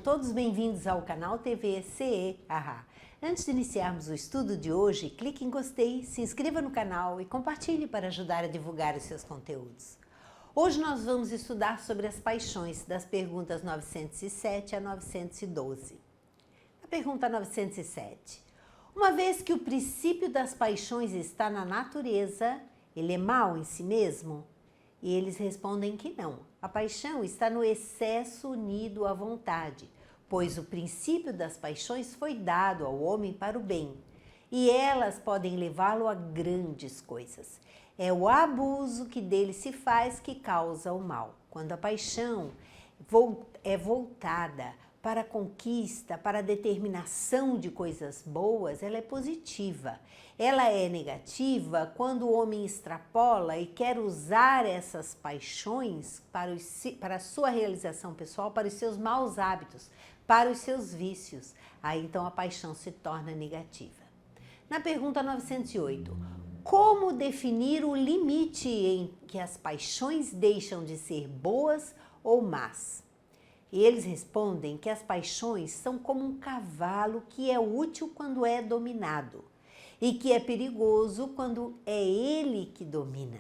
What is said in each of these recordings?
todos bem-vindos ao canal TV CE Haha. Antes de iniciarmos o estudo de hoje, clique em gostei, se inscreva no canal e compartilhe para ajudar a divulgar os seus conteúdos. Hoje nós vamos estudar sobre as paixões, das perguntas 907 a 912. A pergunta 907. Uma vez que o princípio das paixões está na natureza, ele é mau em si mesmo? E eles respondem que não. A paixão está no excesso unido à vontade, pois o princípio das paixões foi dado ao homem para o bem, e elas podem levá-lo a grandes coisas. É o abuso que dele se faz que causa o mal. Quando a paixão é voltada para a conquista, para a determinação de coisas boas, ela é positiva. Ela é negativa quando o homem extrapola e quer usar essas paixões para a sua realização pessoal, para os seus maus hábitos, para os seus vícios. Aí então a paixão se torna negativa. Na pergunta 908, como definir o limite em que as paixões deixam de ser boas ou más? E eles respondem que as paixões são como um cavalo que é útil quando é dominado e que é perigoso quando é ele que domina.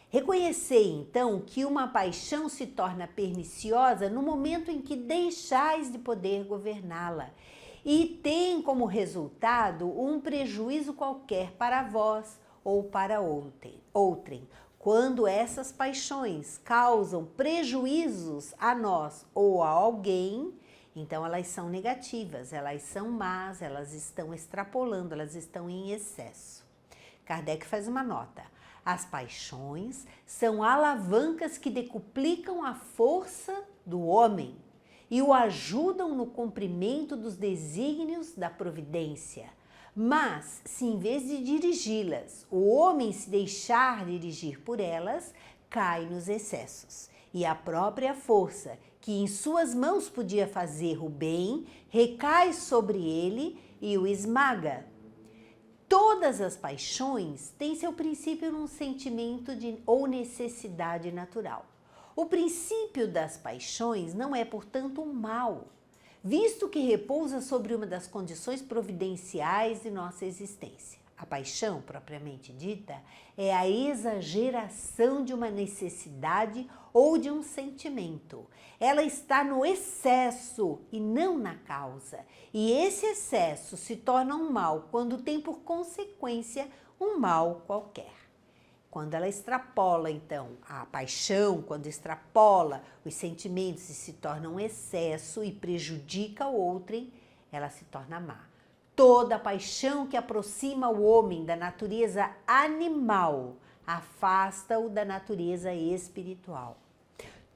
Reconhecei então que uma paixão se torna perniciosa no momento em que deixais de poder governá-la e tem como resultado um prejuízo qualquer para vós ou para outrem. Quando essas paixões causam prejuízos a nós ou a alguém, então elas são negativas, elas são más, elas estão extrapolando, elas estão em excesso. Kardec faz uma nota. As paixões são alavancas que decuplicam a força do homem e o ajudam no cumprimento dos desígnios da providência. Mas, se em vez de dirigi-las, o homem se deixar dirigir por elas, cai nos excessos. E a própria força, que em suas mãos podia fazer o bem, recai sobre ele e o esmaga. Todas as paixões têm seu princípio num sentimento ou necessidade natural. O princípio das paixões não é, portanto, um mal, visto que repousa sobre uma das condições providenciais de nossa existência. A paixão, propriamente dita, é a exageração de uma necessidade ou de um sentimento. Ela está no excesso e não na causa. E esse excesso se torna um mal quando tem por consequência um mal qualquer. Quando ela extrapola, então, a paixão, quando extrapola os sentimentos e se torna um excesso e prejudica o outrem, ela se torna má. Toda paixão que aproxima o homem da natureza animal afasta-o da natureza espiritual.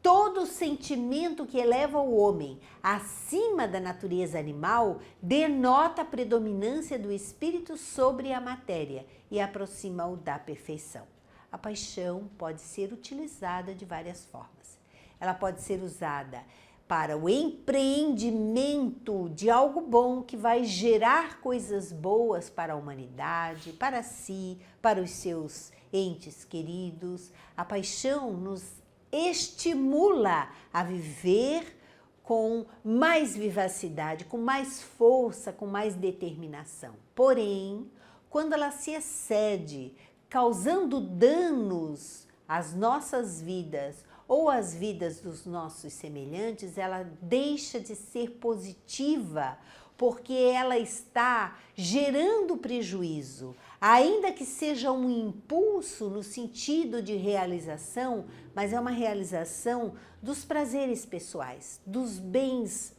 Todo sentimento que eleva o homem acima da natureza animal denota a predominância do espírito sobre a matéria e aproxima-o da perfeição. A paixão pode ser utilizada de várias formas. Ela pode ser usada para o empreendimento de algo bom que vai gerar coisas boas para a humanidade, para si, para os seus entes queridos. A paixão nos estimula a viver com mais vivacidade, com mais força, com mais determinação. Porém, quando ela se excede, causando danos às nossas vidas ou às vidas dos nossos semelhantes, ela deixa de ser positiva porque ela está gerando prejuízo, ainda que seja um impulso no sentido de realização, mas é uma realização dos prazeres pessoais, dos bens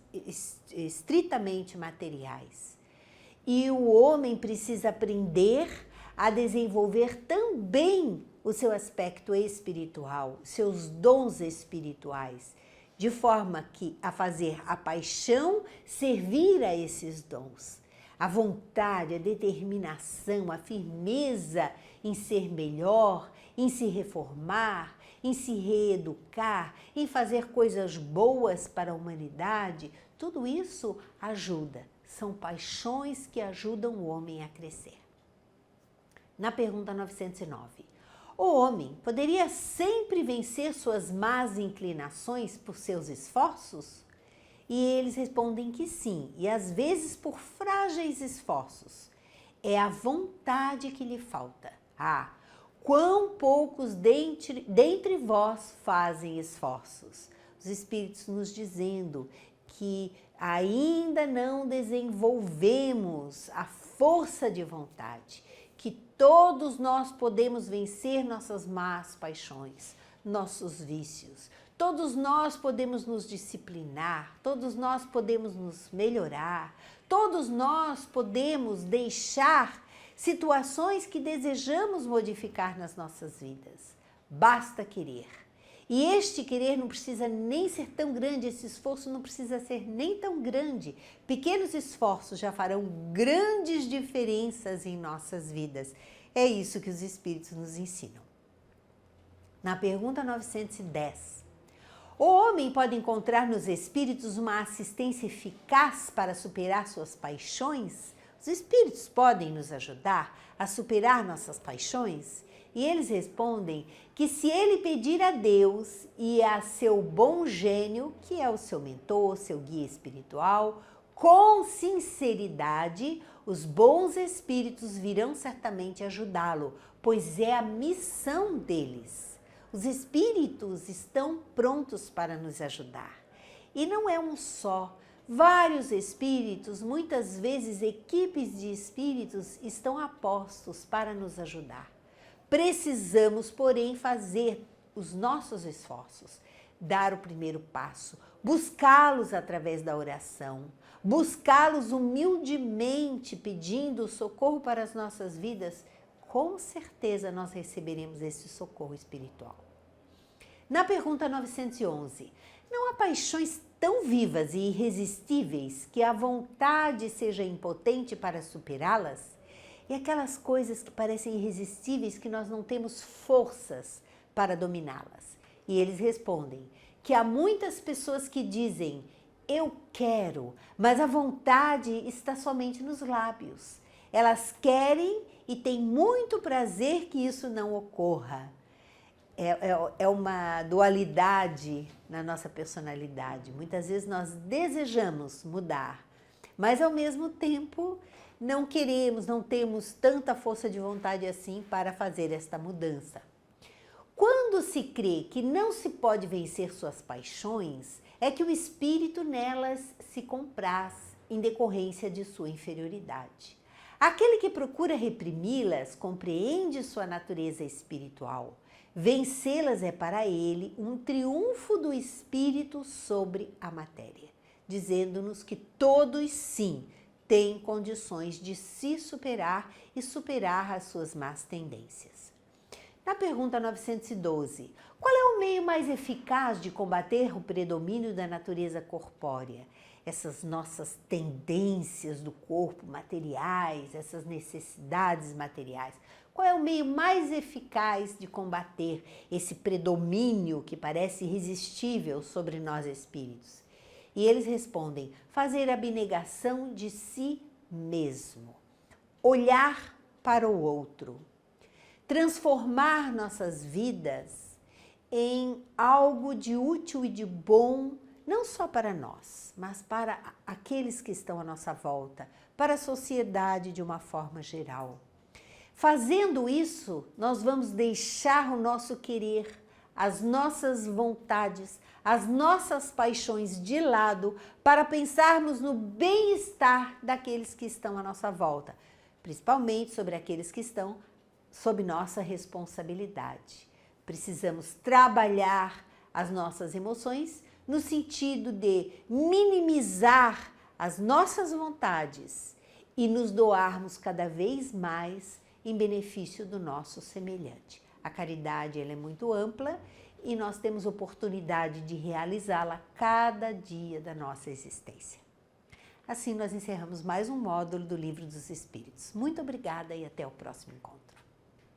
estritamente materiais. E o homem precisa aprender a desenvolver também o seu aspecto espiritual, seus dons espirituais, de forma que a fazer a paixão servir a esses dons. A vontade, a determinação, a firmeza em ser melhor, em se reformar, em se reeducar, em fazer coisas boas para a humanidade, tudo isso ajuda. São paixões que ajudam o homem a crescer. Na pergunta 909, o homem poderia sempre vencer suas más inclinações por seus esforços? E eles respondem que sim, e às vezes por frágeis esforços. É a vontade que lhe falta. Ah, quão poucos dentre vós fazem esforços. Os Espíritos nos dizendo que ainda não desenvolvemos a força de vontade, que todos nós podemos vencer nossas más paixões, nossos vícios. Todos nós podemos nos disciplinar, todos nós podemos nos melhorar, todos nós podemos deixar situações que desejamos modificar nas nossas vidas. Basta querer. E este querer não precisa nem ser tão grande, esse esforço não precisa ser nem tão grande. Pequenos esforços já farão grandes diferenças em nossas vidas. É isso que os Espíritos nos ensinam. Na pergunta 910, o homem pode encontrar nos Espíritos uma assistência eficaz para superar suas paixões? Os Espíritos podem nos ajudar a superar nossas paixões? E eles respondem que se ele pedir a Deus e a seu bom gênio, que é o seu mentor, seu guia espiritual, com sinceridade, os bons espíritos virão certamente ajudá-lo, pois é a missão deles. Os espíritos estão prontos para nos ajudar. E não é um só. Vários espíritos, muitas vezes equipes de espíritos, estão a postos para nos ajudar. Precisamos, porém, fazer os nossos esforços, dar o primeiro passo, buscá-los através da oração, buscá-los humildemente pedindo socorro para as nossas vidas. Com certeza nós receberemos esse socorro espiritual. Na pergunta 911, não há paixões tão vivas e irresistíveis que a vontade seja impotente para superá-las? E aquelas coisas que parecem irresistíveis que nós não temos forças para dominá-las? E eles respondem que há muitas pessoas que dizem, eu quero, mas a vontade está somente nos lábios. Elas querem e têm muito prazer que isso não ocorra. É uma dualidade na nossa personalidade. Muitas vezes nós desejamos mudar, mas ao mesmo tempo não queremos, não temos tanta força de vontade assim para fazer esta mudança. Quando se crê que não se pode vencer suas paixões, é que o espírito nelas se compraz em decorrência de sua inferioridade. Aquele que procura reprimi-las compreende sua natureza espiritual. Vencê-las é para ele um triunfo do espírito sobre a matéria, dizendo-nos que todos sim têm condições de se superar e superar as suas más tendências. Na pergunta 912, qual é o meio mais eficaz de combater o predomínio da natureza corpórea? Essas nossas tendências do corpo materiais, essas necessidades materiais. Qual é o meio mais eficaz de combater esse predomínio que parece irresistível sobre nós espíritos? E eles respondem, fazer abnegação de si mesmo, olhar para o outro, transformar nossas vidas em algo de útil e de bom, não só para nós, mas para aqueles que estão à nossa volta, para a sociedade de uma forma geral. Fazendo isso, nós vamos deixar o nosso querer, as nossas vontades, as nossas paixões de lado para pensarmos no bem-estar daqueles que estão à nossa volta, principalmente sobre aqueles que estão sob nossa responsabilidade. Precisamos trabalhar as nossas emoções no sentido de minimizar as nossas vontades e nos doarmos cada vez mais em benefício do nosso semelhante. A caridade ela é muito ampla e nós temos oportunidade de realizá-la cada dia da nossa existência. Assim nós encerramos mais um módulo do Livro dos Espíritos. Muito obrigada e até o próximo encontro.